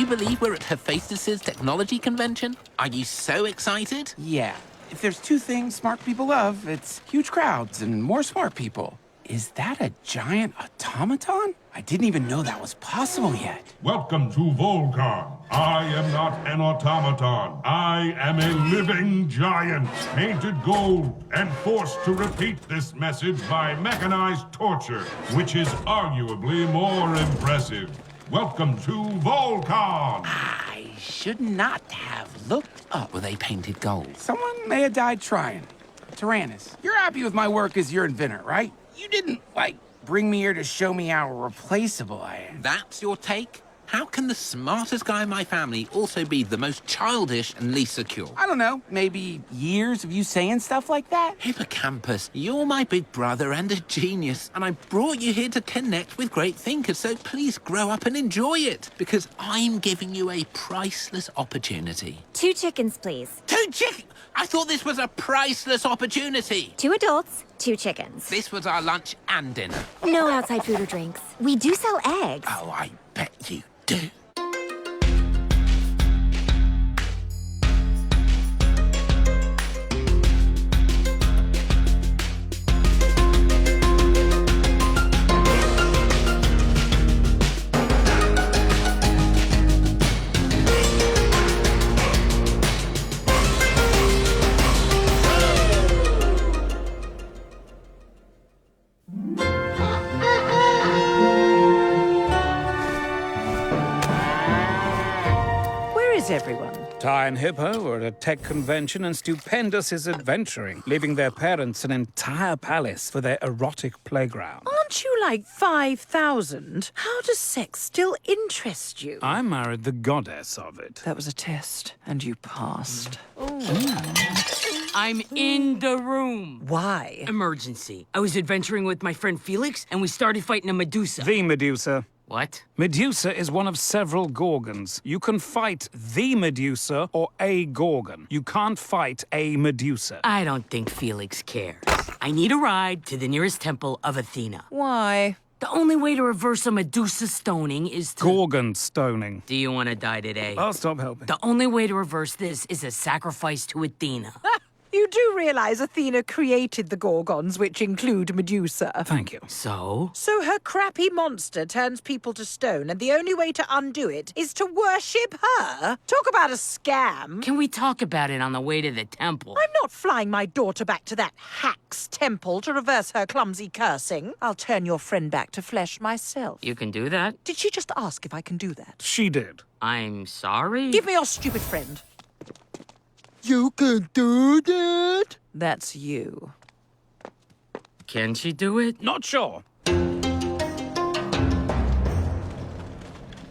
you believe we're at Hephaestus's technology convention? Are you so excited? Yeah. If there's two things smart people love, it's huge crowds and more smart people. Is that a giant automaton? I didn't even know that was possible yet. Welcome to Volcon. I am not an automaton. I am a living giant, painted gold, and forced to repeat this message by mechanized torture, which is arguably more impressive. Welcome to Volcon! I should not have looked up. Were they painted gold? Someone may have died trying. Tyrannus, you're happy with my work as your inventor, right? You didn't, bring me here to show me how replaceable I am. That's your take? How can the smartest guy in my family also be the most childish and least secure? I don't know, maybe years of you saying stuff like that? Hippocampus, you're my big brother and a genius, and I brought you here to connect with great thinkers, so please grow up and enjoy it, because I'm giving you a priceless opportunity. 2 chickens, please. 2 chickens? I thought this was a priceless opportunity. 2 adults, 2 chickens. This was our lunch and dinner. No outside food or drinks. We do sell eggs. Oh, I bet you do. Everyone. Ty and Hippo were at a tech convention and Stupendous is adventuring, leaving their parents an entire palace for their erotic playground. Aren't you like 5,000? How does sex still interest you? I married the goddess of it. That was a test, and you passed. I'm in the room. Why? Emergency. I was adventuring with my friend Felix, and we started fighting a Medusa. The Medusa. What? Medusa is one of several Gorgons. You can fight the Medusa or a Gorgon. You can't fight a Medusa. I don't think Felix cares. I need a ride to the nearest temple of Athena. Why? The only way to reverse a Medusa stoning is to... Gorgon stoning. Do you want to die today? I'll stop helping. The only way to reverse this is a sacrifice to Athena. You do realize Athena created the Gorgons, which include Medusa. Thank you. So? So her crappy monster turns people to stone, and the only way to undo it is to worship her? Talk about a scam. Can we talk about it on the way to the temple? I'm not flying my daughter back to that hack's temple to reverse her clumsy cursing. I'll turn your friend back to flesh myself. You can do that? Did she just ask if I can do that? She did. I'm sorry? Give me your stupid friend. You can do that? That's you. Can she do it? Not sure.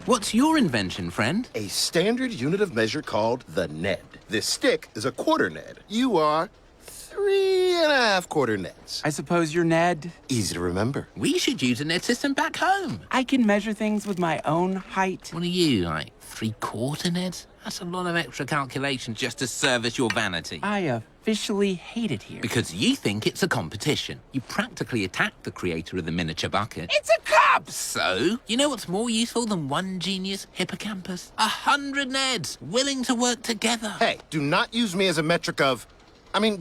What's your invention, friend? A standard unit of measure called the ned. This stick is a quarter ned. You are 3.5 quarter neds. I suppose you're Ned. Easy to remember. We should use a Ned system back home. I can measure things with my own height. What are you, 3/4 Neds? That's a lot of extra calculations just to service your vanity. I officially hate it here. Because you think it's a competition. You practically attacked the creator of the miniature bucket. It's a cup! So, you know what's more useful than one genius, Hippocampus? 100 Neds willing to work together. Hey, do not use me as a metric of...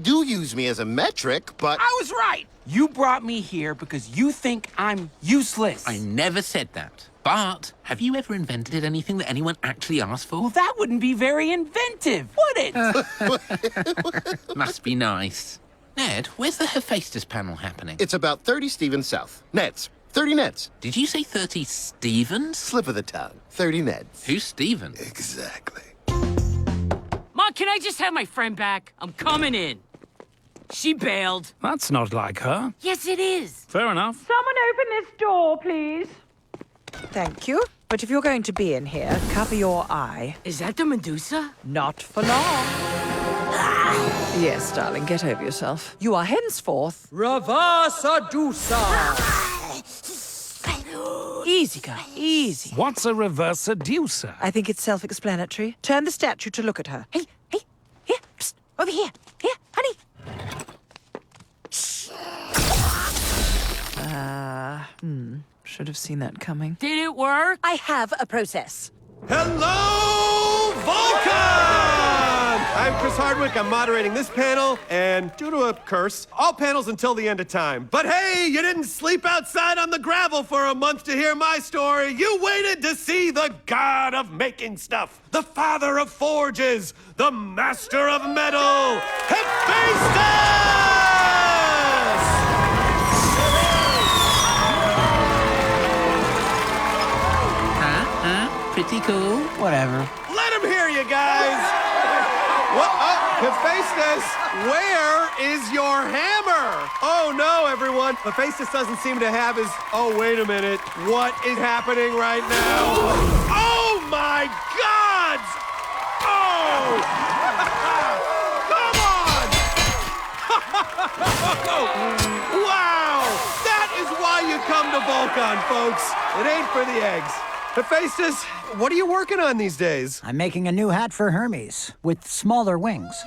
do use me as a metric, but... I was right! You brought me here because you think I'm useless. I never said that. But have you ever invented anything that anyone actually asked for? Well, that wouldn't be very inventive, would it? Must be nice. Ned, where's the Hephaestus panel happening? It's about 30 Stevens south. Neds. 30 neds. Did you say 30 Stevens? Slip of the tongue. 30 neds. Who's Steven? Exactly. Mom, can I just have my friend back? I'm coming in. She bailed. That's not like her. Yes, it is. Fair enough. Someone open this door, please. Thank you. But if you're going to be in here, cover your eye. Is that the Medusa? Not for long. Yes, darling, get over yourself. You are henceforth Reversadusa. Easy, girl, easy. What's a reversaducer? I think it's self-explanatory. Turn the statue to look at her. Hey, here, psst, over here. Here, honey. Should have seen that coming. Did it work? I have a process. Hello, Vulcan! I'm Chris Hardwick. I'm moderating this panel, and due to a curse, all panels until the end of time. But hey, you didn't sleep outside on the gravel for a month to hear my story. You waited to see the god of making stuff, the father of forges, the master of metal, Hephaestus! Pretty cool. Whatever. Let him hear you guys! What? Oh, Hephaestus, where is your hammer? Oh no, everyone. Hephaestus doesn't seem to have his... Oh, wait a minute. What is happening right now? Oh my gods! Oh! Come on! Wow! That is why you come to Volcon, folks. It ain't for the eggs. Hephaestus, what are you working on these days? I'm making a new hat for Hermes with smaller wings.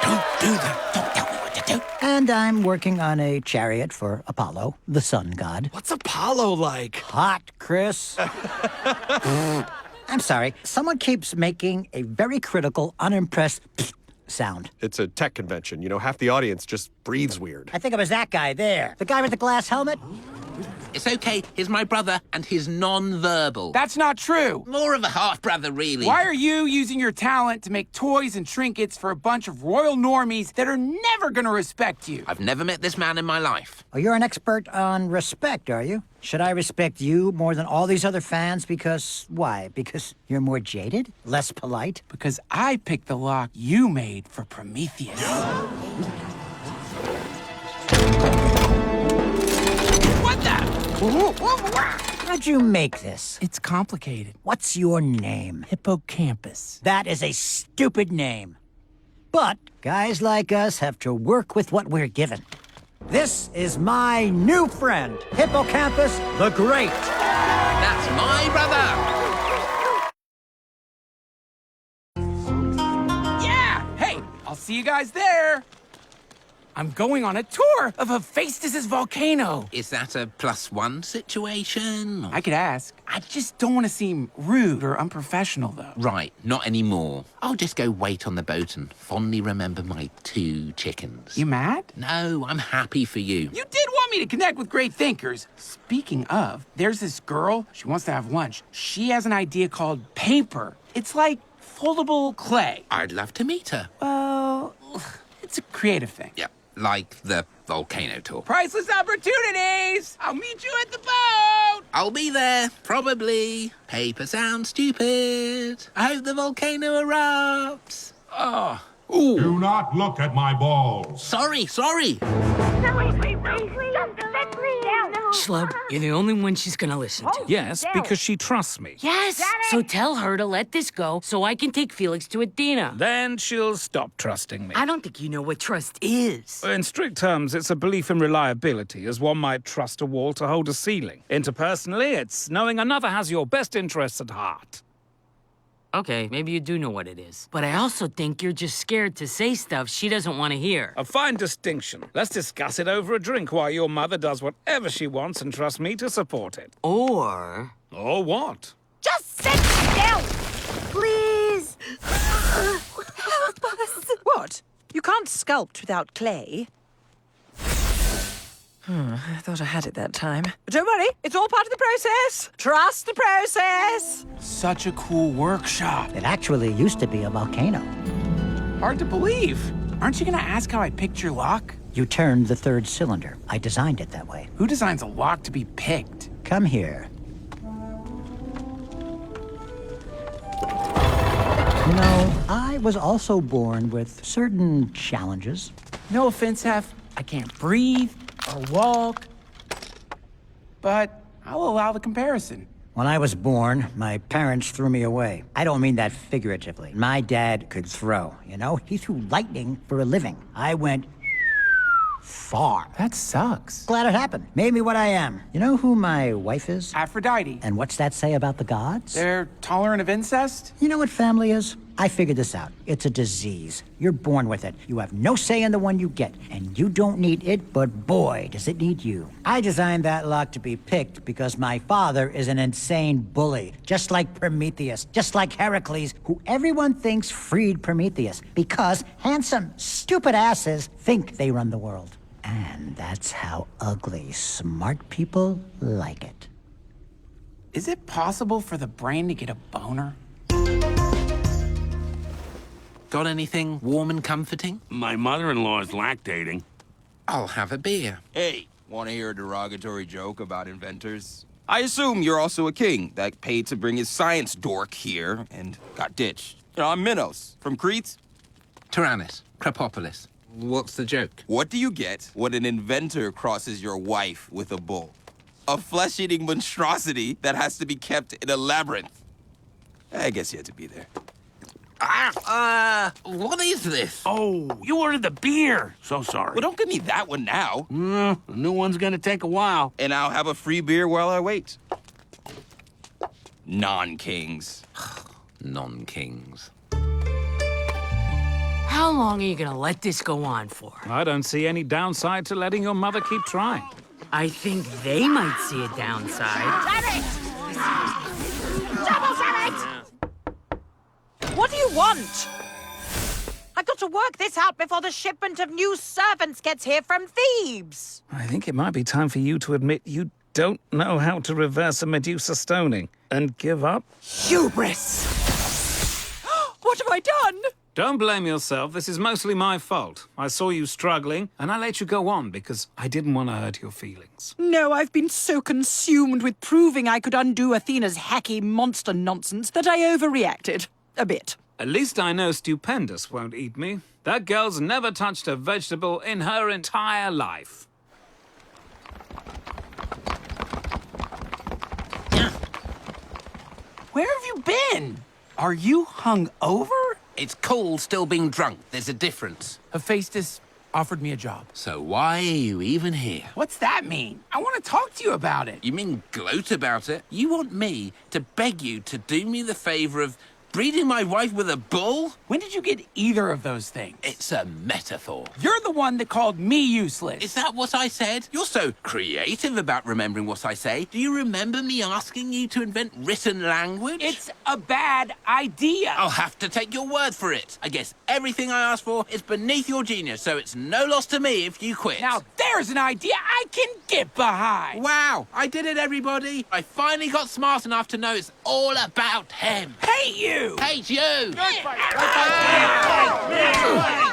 Don't do that. Don't tell me what to do. And I'm working on a chariot for Apollo, the sun god. What's Apollo like? Hot, Chris. I'm sorry. Someone keeps making a very critical, unimpressed sound. It's a tech convention. You know, half the audience just breathes weird. I think it was that guy there. The guy with the glass helmet. It's okay. He's my brother, and he's non-verbal. That's not true. More of a half-brother, really. Why are you using your talent to make toys and trinkets for a bunch of royal normies that are never gonna respect you? I've never met this man in my life. Oh, you're an expert on respect, are you? Should I respect you more than all these other fans because... why? Because you're more jaded? Less polite? Because I picked the lock you made for Prometheus. What the? How'd you make this? It's complicated. What's your name? Hippocampus. That is a stupid name. But guys like us have to work with what we're given. This is my new friend, Hippocampus the Great. That's my brother. Yeah! Hey, I'll see you guys there. I'm going on a tour of Hephaestus's volcano. Is that a +1 situation? I could ask. I just don't want to seem rude or unprofessional, though. Right, not anymore. I'll just go wait on the boat and fondly remember my 2 chickens. You mad? No, I'm happy for you. You did want me to connect with great thinkers. Speaking of, there's this girl. She wants to have lunch. She has an idea called paper. It's like foldable clay. I'd love to meet her. Well, it's a creative thing. Yeah, like the volcano tour. Priceless opportunities! I'll meet you at the boat! I'll be there, probably. Paper sounds stupid. I hope the volcano erupts. Oh. Ooh. Do not look at my balls. Sorry. Schlub, you're the only one she's gonna listen to. Yes, because she trusts me. Yes! So tell her to let this go so I can take Felix to Athena. Then she'll stop trusting me. I don't think you know what trust is. In strict terms, it's a belief in reliability, as one might trust a wall to hold a ceiling. Interpersonally, it's knowing another has your best interests at heart. Okay, maybe you do know what it is. But I also think you're just scared to say stuff she doesn't want to hear. A fine distinction. Let's discuss it over a drink while your mother does whatever she wants and trusts me to support it. Or what? Just sit still! Please! Help us! What? You can't sculpt without clay. I thought I had it that time. But don't worry, it's all part of the process. Trust the process. Such a cool workshop. It actually used to be a volcano. Hard to believe. Aren't you gonna ask how I picked your lock? You turned the 3rd cylinder. I designed it that way. Who designs a lock to be picked? Come here. I was also born with certain challenges. No offense, Hef. I can't breathe or walk. But I'll allow the comparison. When I was born, my parents threw me away. I don't mean that figuratively. My dad could throw, you know? He threw lightning for a living. I went far. That sucks. Glad it happened. Made me what I am. You know who my wife is? Aphrodite. And what's that say about the gods? They're tolerant of incest? You know what family is? I figured this out. It's a disease. You're born with it. You have no say in the one you get, and you don't need it, but boy, does it need you. I designed that lock to be picked because my father is an insane bully, just like Prometheus, just like Heracles, who everyone thinks freed Prometheus, because handsome, stupid asses think they run the world. And that's how ugly, smart people like it. Is it possible for the brain to get a boner? Got anything warm and comforting? My mother-in-law is lactating. I'll have a beer. Hey, want to hear a derogatory joke about inventors? I assume you're also a king that paid to bring his science dork here and got ditched. You know, I'm Minos, from Crete. Tyrannus, Crapopolis. What's the joke? What do you get when an inventor crosses your wife with a bull? A flesh-eating monstrosity that has to be kept in a labyrinth. I guess you had to be there. What is this? Oh, you ordered the beer. So sorry. Well, don't give me that one now. The new one's gonna take a while. And I'll have a free beer while I wait. Non-kings. Non-kings. How long are you gonna let this go on for? I don't see any downside to letting your mother keep trying. I think they might see a downside. What do you want? I've got to work this out before the shipment of new servants gets here from Thebes. I think it might be time for you to admit you don't know how to reverse a Medusa stoning and give up. Hubris! What have I done? Don't blame yourself. This is mostly my fault. I saw you struggling, and I let you go on because I didn't want to hurt your feelings. No, I've been so consumed with proving I could undo Athena's hacky monster nonsense that I overreacted. A bit. At least I know Stupendous won't eat me. That girl's never touched a vegetable in her entire life. Where have you been? Are you hung over? It's called still being drunk. There's a difference. Hephaestus offered me a job. So why are you even here? What's that mean? I want to talk to you about it. You mean gloat about it? You want me to beg you to do me the favor of breeding my wife with a bull? When did you get either of those things? It's a metaphor. You're the one that called me useless. Is that what I said? You're so creative about remembering what I say. Do you remember me asking you to invent written language? It's a bad idea. I'll have to take your word for it. I guess everything I ask for is beneath your genius, so it's no loss to me if you quit. Now there's an idea I can get behind. Wow, I did it, everybody. I finally got smart enough to know it's all about him. Hate you! Hate you!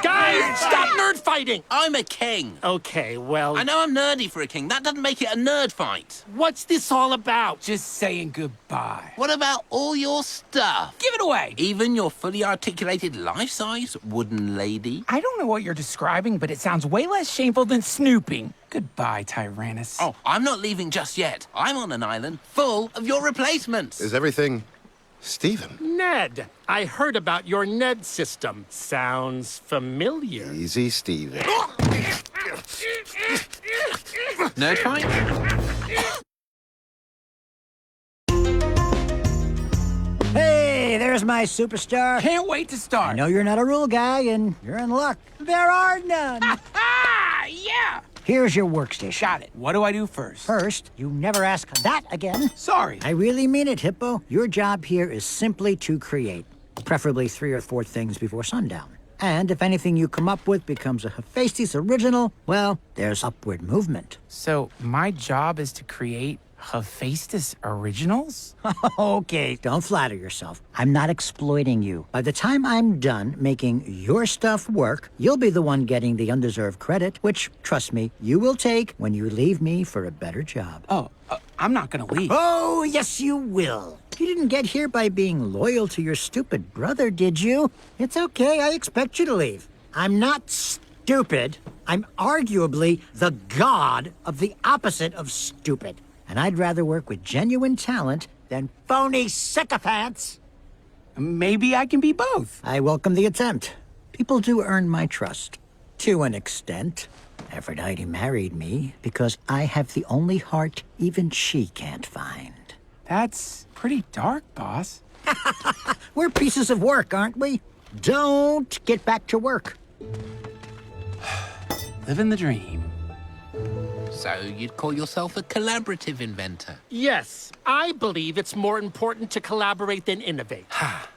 Guys, stop nerd fighting! I'm a king. Okay, well, I know I'm nerdy for a king. That doesn't make it a nerd fight. what's this all about? Just saying goodbye. What about all your stuff? Give it away. Even your fully articulated life-size wooden lady? I don't know what you're describing, but it sounds way less shameful than snooping. Goodbye, Tyrannus. Oh, I'm not leaving just yet. I'm on an island full of your replacements. Is everything Stephen? Ned. I heard about your Ned system. Sounds familiar. Easy, Stephen. Nerd fight? Hey, there's my superstar. Can't wait to start. I know you're not a rule guy, and you're in luck. There are none. Ah, yeah. Here's your workstation. Got it. What do I do first? First, you never ask that again. Sorry. I really mean it, Hippo. Your job here is simply to create. Preferably 3 or 4 things before sundown. And if anything you come up with becomes a Hephaestus original, well, there's upward movement. So my job is to create Hephaestus originals? Okay, don't flatter yourself. I'm not exploiting you. By the time I'm done making your stuff work, you'll be the one getting the undeserved credit, which, trust me, you will take when you leave me for a better job. Oh, I'm not gonna leave. Oh, yes, you will. You didn't get here by being loyal to your stupid brother, did you? It's okay, I expect you to leave. I'm not stupid. I'm arguably the god of the opposite of stupid. And I'd rather work with genuine talent than phony sycophants. Maybe I can be both. I welcome the attempt. People do earn my trust. To an extent. Aphrodite married me because I have the only heart even she can't find. That's pretty dark, boss. We're pieces of work, aren't we? Don't get back to work. Living the dream. So you'd call yourself a collaborative inventor? Yes, I believe it's more important to collaborate than innovate.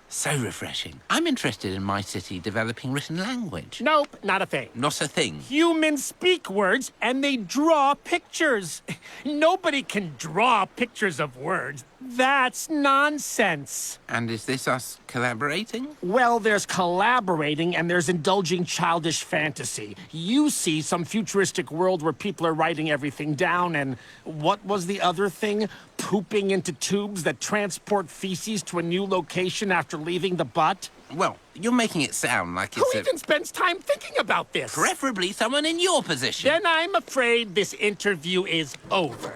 So refreshing. I'm interested in my city developing written language. Nope, not a thing. Not a thing. Humans speak words and they draw pictures. Nobody can draw pictures of words. That's nonsense. And is this us collaborating? Well, there's collaborating and there's indulging childish fantasy. You see some futuristic world where people are writing everything down and what was the other thing? Pooping into tubes that transport feces to a new location after leaving the butt? Well, you're making it sound like it's Who even spends time thinking about this? preferably someone in your position. Then I'm afraid this interview is over.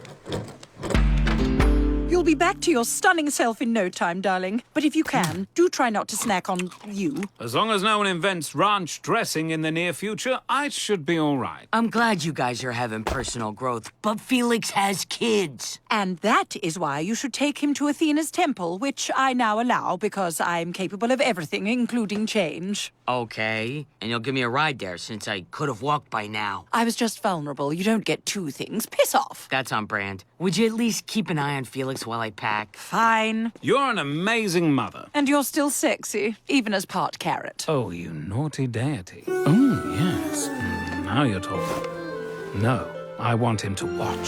You'll be back to your stunning self in no time, darling. But if you can, do try not to snack on you. As long as no one invents ranch dressing in the near future, I should be all right. I'm glad you guys are having personal growth, but Felix has kids. And that is why you should take him to Athena's temple, which I now allow because I'm capable of everything, including change. Okay, and you'll give me a ride there since I could have walked by now. I was just vulnerable. You don't get two things. Piss off. That's on brand. Would you at least keep an eye on Felix while I pack? Fine. You're an amazing mother. And you're still sexy, even as part carrot. Oh, you naughty deity. Oh, yes. Now you're talking. No, I want him to watch.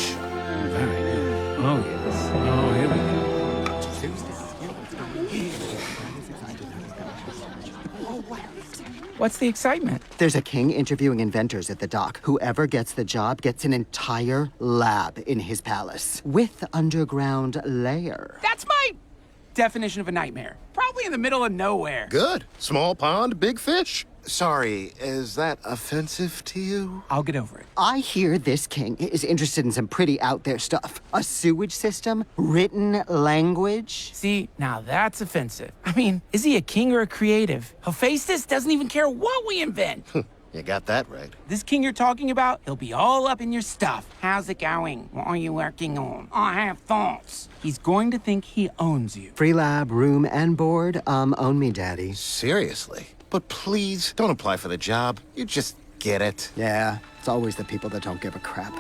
Very good. Oh, yes. Oh, here we go. What's the excitement? There's a king interviewing inventors at the dock. Whoever gets the job gets an entire lab in his palace with underground lair. That's my definition of a nightmare. Probably in the middle of nowhere. Good. Small pond, big fish. Sorry, is that offensive to you? I'll get over it. I hear this king is interested in some pretty out there stuff. A sewage system, written language. See, now that's offensive. I mean, is he a king or a creative? Hephaestus doesn't even care what we invent. You got that right. This king you're talking about, he'll be all up in your stuff. How's it going? What are you working on? I have thoughts. He's going to think he owns you. Free lab, room, and board. Own me, daddy. Seriously? But please, don't apply for the job. You just get it. Yeah, it's always the people that don't give a crap.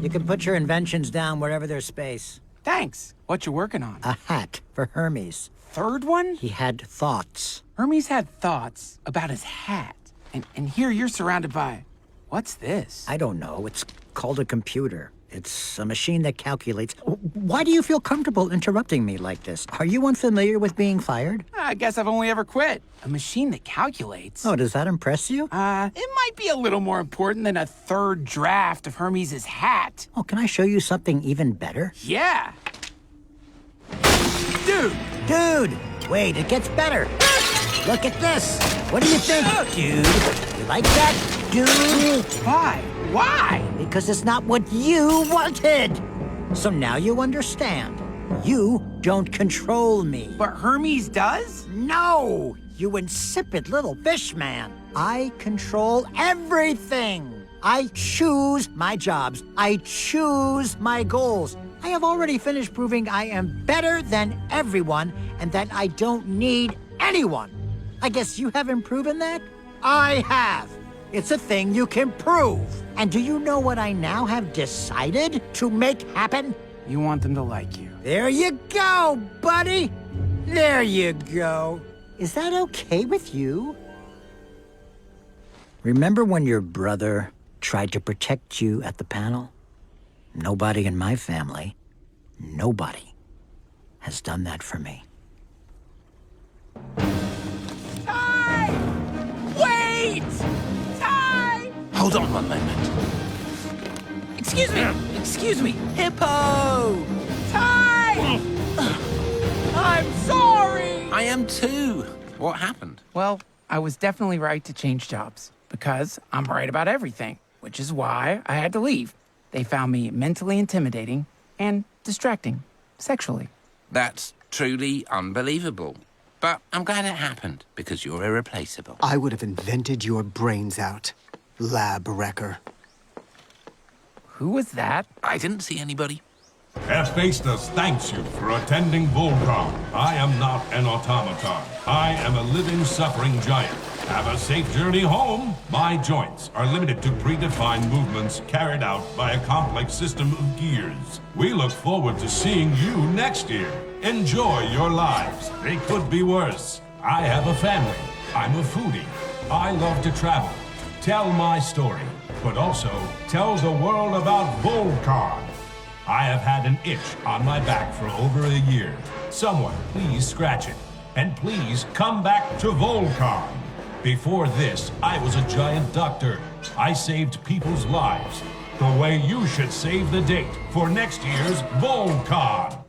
You can put your inventions down wherever there's space. Thanks. What you working on? A hat for Hermes. Third one? He had thoughts. Hermes had thoughts about his hat. And here you're surrounded by... What's this? I don't know. It's called a computer. It's a machine that calculates. Why do you feel comfortable interrupting me like this? Are you unfamiliar with being fired? I guess I've only ever quit. A machine that calculates. Oh, does that impress you? It might be a little more important than a third draft of Hermes' hat. Oh, can I show you something even better? Yeah. Dude! Wait, it gets better. Look at this. What do you think, dude? You like that, dude? Why? Why? Because it's not what you wanted. So now you understand. You don't control me. But Hermes does? No! You insipid little fish man. I control everything. I choose my jobs. I choose my goals. I have already finished proving I am better than everyone and that I don't need anyone. I guess you haven't proven that? I have. It's a thing you can prove. And do you know what I now have decided to make happen? You want them to like you. There you go, buddy. There you go. Is that okay with you? Remember when your brother tried to protect you at the panel? Nobody in my family, nobody, has done that for me. Wait! Time! Hold on one moment. Excuse me. Hippo! Time! I'm sorry! I am too. What happened? Well, I was definitely right to change jobs because I'm right about everything, which is why I had to leave. They found me mentally intimidating and distracting sexually. That's truly unbelievable. But I'm glad it happened because you're irreplaceable. I would have invented your brains out. lab wrecker. Who was that? I didn't see anybody. Hephaestus thanks you for attending Volcom. I am not an automaton. I am a living, suffering giant. Have a safe journey home. My joints are limited to predefined movements carried out by a complex system of gears. We look forward to seeing you next year. Enjoy your lives. They could be worse. I have a family. I'm a foodie. I love to travel. Tell my story, but also tell the world about Volcom. I have had an itch on my back for over a year. Someone, please scratch it. And please come back to Volcom. Before this, I was a giant doctor. I saved people's lives. The way you should save the date for next year's Volcom.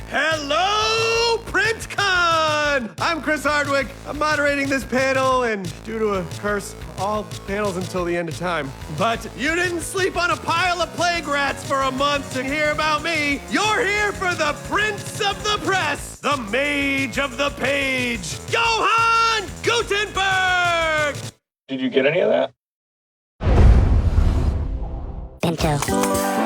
Hello, PrintCon! I'm Chris Hardwick. I'm moderating this panel, and due to a curse, all panels until the end of time. But you didn't sleep on a pile of plague rats for a month to hear about me. You're here for the Prince of the Press, the Mage of the Page, Johann Gutenberg! Did you get any of that? Pinto.